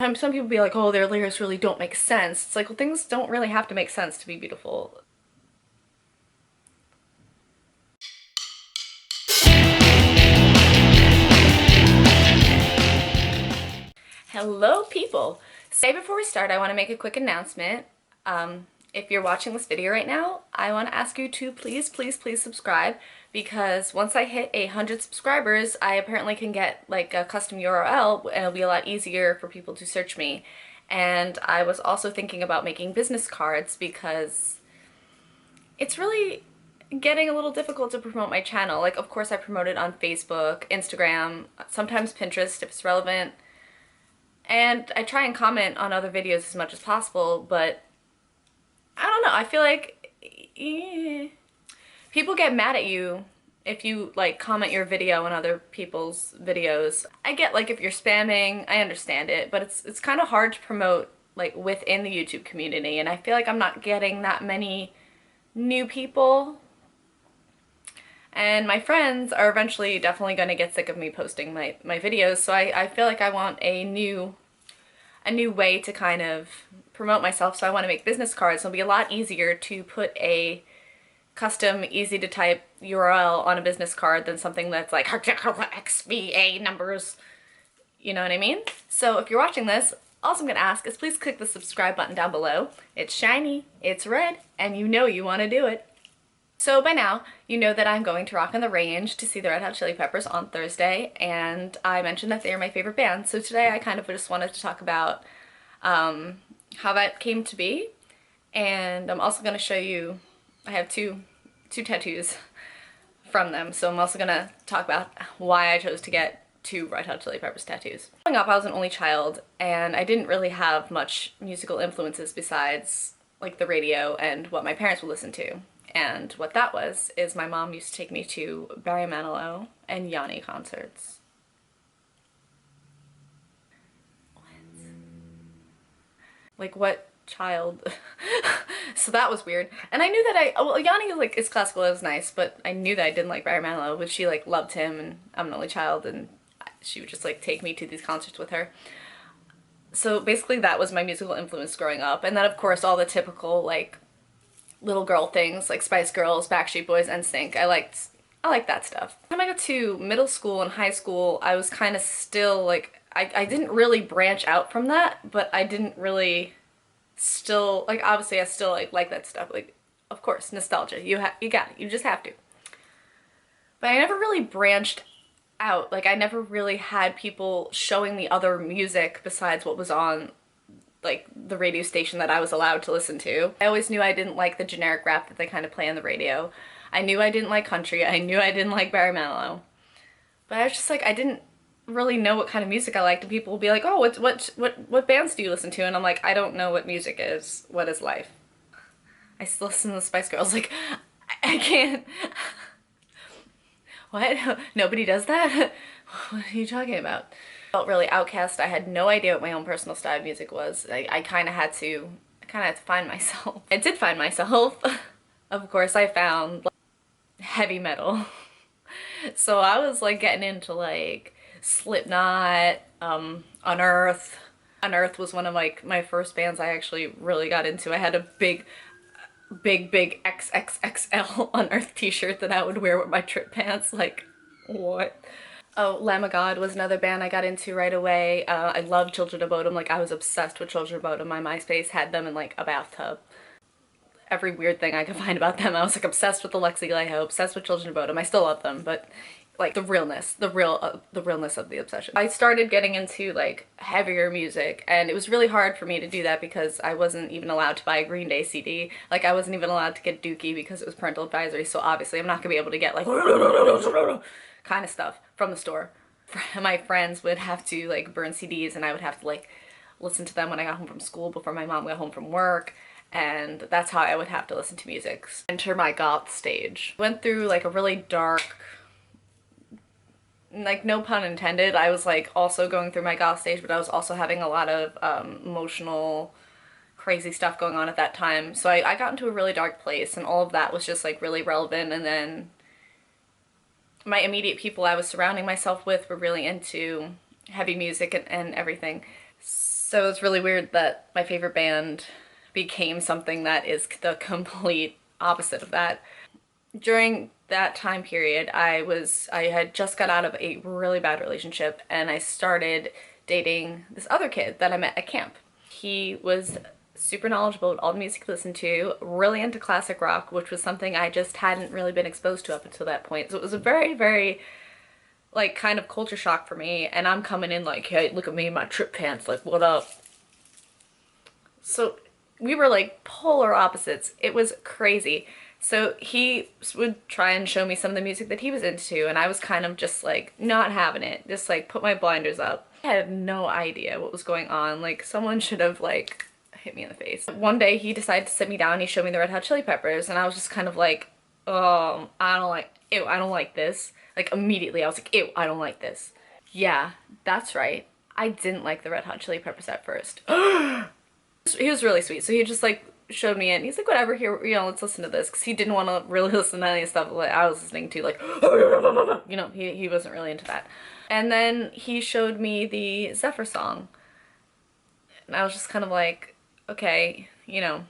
Some people be like, oh, their lyrics really don't make sense. It's like, well, things don't really have to make sense to be beautiful. Hello, people! So before we start, I want to make a quick announcement. If you're watching this video right now, I want to ask you to please subscribe, because once I hit 100 subscribers, I apparently can get like a custom URL and it'll be a lot easier for people to search me. And I was also thinking about making business cards because it's really getting a little difficult to promote my channel. Like, of course I promote it on Facebook, Instagram, sometimes Pinterest if it's relevant. And I try and comment on other videos as much as possible, but I don't know, I feel like people get mad at you if you like comment your video on other people's videos. I get like if you're spamming, I understand it, but it's kind of hard to promote like within the YouTube community, and I feel like I'm not getting that many new people. And my friends are eventually definitely going to get sick of me posting my videos, so I feel like I want a new way to kind of promote myself. So I want to make business cards. It'll be a lot easier to put a custom, easy to type URL on a business card than something that's like XVA numbers. You know what I mean? So if you're watching this, all I'm going to ask is please click the subscribe button down below. It's shiny, it's red, and you know you want to do it. So by now, you know that I'm going to Rock on the Range to see the Red Hot Chili Peppers on Thursday, and I mentioned that they are my favorite band. So today I kind of just wanted to talk about how that came to be, and I'm also going to show you, I have two tattoos from them, so I'm also going to talk about why I chose to get 2 Red Hot Chili Peppers tattoos. Growing up, I was an only child, and I didn't really have much musical influences besides like the radio and what my parents would listen to. And what that was is my mom used to take me to Barry Manilow and Yanni concerts. Like, what child? So that was weird. And I knew that well, Yanni like is classical, it was nice, but I knew that I didn't like Barry Manilow, but she like loved him, and I'm an only child, and she would just like take me to these concerts with her. So basically that was my musical influence growing up. And then of course all the typical like little girl things like Spice Girls, Backstreet Boys, NSYNC. I liked that stuff. When I got to middle school and high school, I was kind of still like, I didn't really branch out from that, but I didn't really still, like, obviously I still like that stuff. Like, of course, nostalgia. You got it. You just have to. But I never really branched out. Like, I never really had people showing me other music besides what was on like the radio station that I was allowed to listen to. I always knew I didn't like the generic rap that they kind of play on the radio. I knew I didn't like country. I knew I didn't like Barry Manilow. But I was just like, I didn't really know what kind of music I liked, and people will be like, oh, what bands do you listen to? And I'm like, I don't know what music is. What is life? I still listen to the Spice Girls. Like, I can't. What? Nobody does that? What are you talking about? I felt really outcast. I had no idea what my own personal style of music was. I kind of had to find myself. I did find myself. Of course, I found like, heavy metal. So I was like getting into like Slipknot, Unearth. Unearth was one of like my first bands I actually really got into. I had a big XXXL Unearth t-shirt that I would wear with my trip pants. Like, what? Oh, Lamb of God was another band I got into right away. I loved Children of Bodom. Like, I was obsessed with Children of Bodom. My MySpace had them in like a bathtub. Every weird thing I could find about them. I was like obsessed with Alexi Laiho, obsessed with Children of Bodom. I still love them, but like the realness, the realness of the obsession. I started getting into like heavier music, and it was really hard for me to do that because I wasn't even allowed to buy a Green Day CD. Like, I wasn't even allowed to get Dookie because it was parental advisory, so obviously I'm not gonna be able to get like kind of stuff from the store. My friends would have to like burn CDs, and I would have to like listen to them when I got home from school before my mom got home from work. And that's how I would have to listen to music. Enter my goth stage. Went through like a really dark, like, no pun intended, I was like also going through my goth stage, but I was also having a lot of emotional crazy stuff going on at that time. So I got into a really dark place, and all of that was just like really relevant. And then my immediate people I was surrounding myself with were really into heavy music and everything. So it's really weird that my favorite band became something that is the complete opposite of that. During that time period, I had just got out of a really bad relationship and I started dating this other kid that I met at camp. He was super knowledgeable about all the music he listened to, really into classic rock, which was something I just hadn't really been exposed to up until that point. So it was a very, very like kind of culture shock for me, and I'm coming in like, hey, look at me in my trip pants, like what up? So we were like polar opposites. It was crazy. So he would try and show me some of the music that he was into, and I was kind of just like not having it, just like put my blinders up. I had no idea what was going on. Like someone should have like hit me in the face. One day he decided to sit me down, he showed me the Red Hot Chili Peppers, and I was just kind of like, oh, ew, I don't like this. Like immediately I was like, ew, I don't like this. Yeah, that's right. I didn't like the Red Hot Chili Peppers at first. He was really sweet. So he just like showed me it and he's like, whatever, here, you know, let's listen to this. Cause he didn't want to really listen to any stuff like I was listening to, like, you know, he wasn't really into that. And then he showed me the Zephyr song. And I was just kind of like, okay, you know.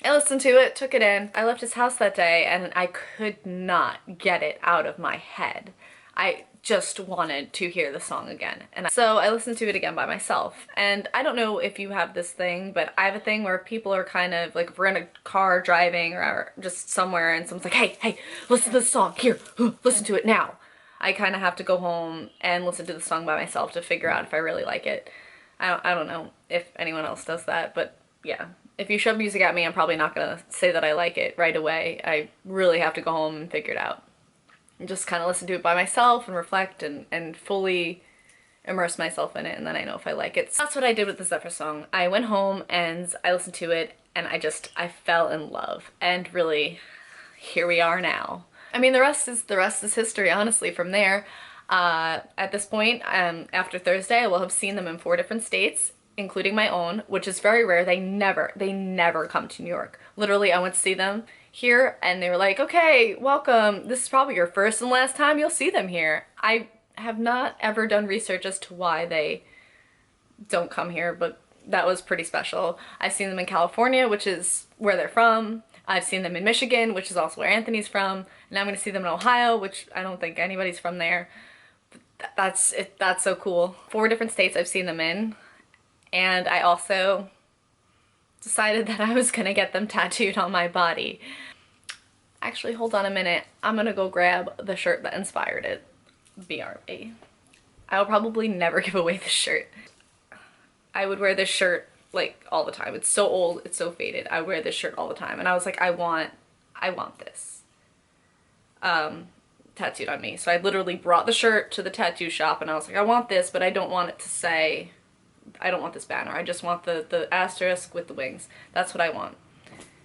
I listened to it, took it in. I left his house that day and I could not get it out of my head. I just wanted to hear the song again. And so I listened to it again by myself. And I don't know if you have this thing, but I have a thing where people are kind of like, if we're in a car driving or just somewhere and someone's like, hey, listen to this song, here, listen to it now. I kind of have to go home and listen to the song by myself to figure out if I really like it. I don't know if anyone else does that, but yeah. If you shove music at me, I'm probably not gonna say that I like it right away. I really have to go home and figure it out. And just kind of listen to it by myself and reflect and fully immerse myself in it, and then I know if I like it. So that's what I did with the Zephyr song. I went home and I listened to it and I fell in love. And really, here we are now. I mean, the rest is history, honestly, from there. At this point, after Thursday, I will have seen them in 4 different states, including my own, which is very rare. They never come to New York. Literally, I went to see them here and they were like, okay, welcome. This is probably your first and last time you'll see them here. I have not ever done research as to why they don't come here, but that was pretty special. I've seen them in California, which is where they're from. I've seen them in Michigan, which is also where Anthony's from. And I'm gonna see them in Ohio, which I don't think anybody's from there. But that's so cool. 4 different states I've seen them in. And I also decided that I was gonna get them tattooed on my body. Actually, hold on a minute. I'm gonna go grab the shirt that inspired it. BRB. I'll probably never give away this shirt. I would wear this shirt like all the time. It's so old, it's so faded. I wear this shirt all the time. And I was like, I want this tattooed on me. So I literally brought the shirt to the tattoo shop and I was like, I want this, but I don't want it to say, I don't want this banner. I just want the asterisk with the wings. That's what I want.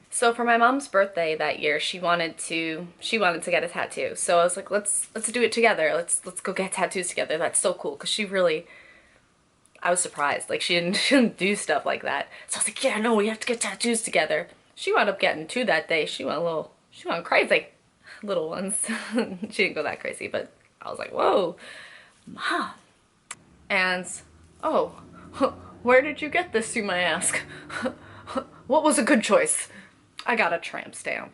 So for my mom's birthday that year, she wanted to get a tattoo. So I was like, let's do it together. Let's go get tattoos together. That's so cool. Cause she really, I was surprised. Like she didn't do stuff like that. So I was like, yeah, no, we have to get tattoos together. She wound up getting 2 that day. She went crazy. Little ones. She didn't go that crazy, but I was like, whoa, Mom. And, oh, where did you get this, you may ask? What was a good choice? I got a tramp stamp.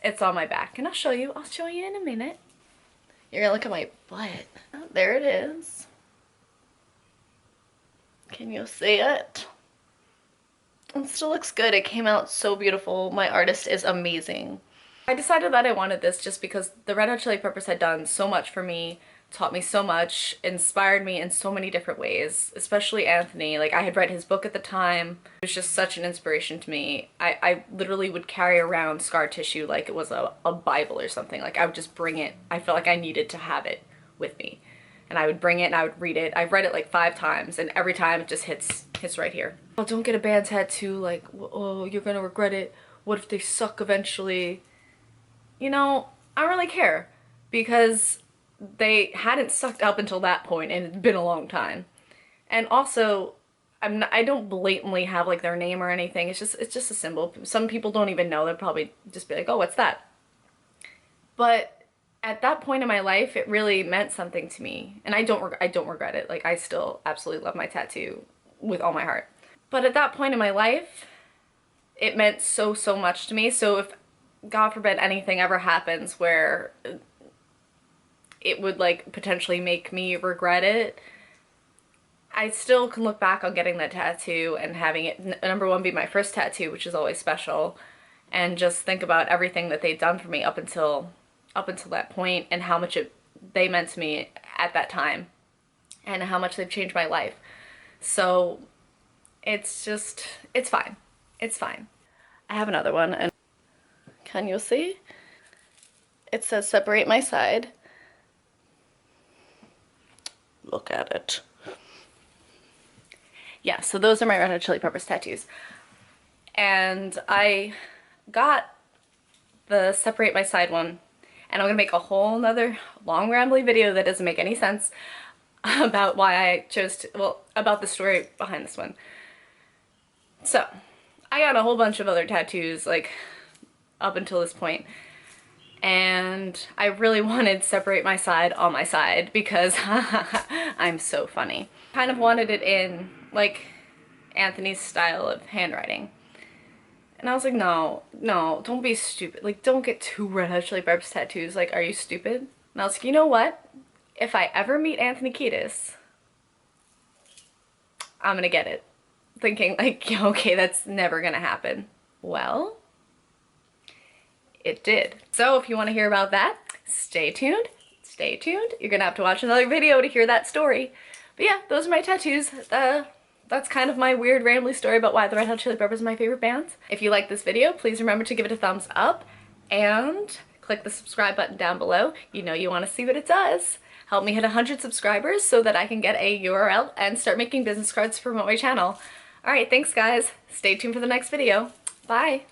It's on my back, and I'll show you in a minute. You're gonna look at my butt. Oh, there it is. Can you see it? It still looks good. It came out so beautiful. My artist is amazing. I decided that I wanted this just because the Red Hot Chili Peppers had done so much for me, taught me so much, inspired me in so many different ways, especially Anthony. Like, I had read his book at the time. It was just such an inspiration to me. I literally would carry around scar tissue like it was a Bible or something. Like, I would just bring it. I felt like I needed to have it with me. And I would bring it and I would read it. I've read it like 5 times and every time it just hits right here. Oh, don't get a band tattoo, like, oh, you're gonna regret it. What if they suck eventually? You know, I don't really care because they hadn't sucked up until that point and it's been a long time. And also, I don't blatantly have like their name or anything. It's just a symbol. Some people don't even know. They'll probably just be like, oh, what's that? But at that point in my life, it really meant something to me. And I don't regret it. Like, I still absolutely love my tattoo. with all my heart. But at that point in my life, it meant so, so much to me. So if, God forbid, anything ever happens where it would like potentially make me regret it, I still can look back on getting that tattoo and having it, number one, be my first tattoo, which is always special, and just think about everything that they'd done for me up until that point, and how much they meant to me at that time, and how much they've changed my life. So it's just, it's fine. It's fine. I have another one, and can you see? It says separate my side. Look at it. Yeah, so those are my Red Hot Chili Peppers tattoos. And I got the separate my side one, and I'm gonna make a whole nother long rambly video that doesn't make any sense about why I chose to, well, about the story behind this one. So, I got a whole bunch of other tattoos, like, up until this point, and I really wanted separate my side on my side because I'm so funny. Kind of wanted it in, like, Anthony's style of handwriting. And I was like, no, don't be stupid. Like, don't get two Red Hot Chili Peppers tattoos. Like, are you stupid? And I was like, you know what? If I ever meet Anthony Kiedis, I'm gonna get it. Thinking, like, yeah, okay, that's never gonna happen. Well, it did. So if you want to hear about that, stay tuned. Stay tuned. You're gonna have to watch another video to hear that story. But yeah, those are my tattoos. That's kind of my weird rambly story about why the Red Hot Chili Peppers are my favorite band. If you like this video, please remember to give it a thumbs up and click the subscribe button down below. You know you want to see what it does. Help me hit 100 subscribers so that I can get a URL and start making business cards to promote my channel. Alright, thanks guys. Stay tuned for the next video. Bye!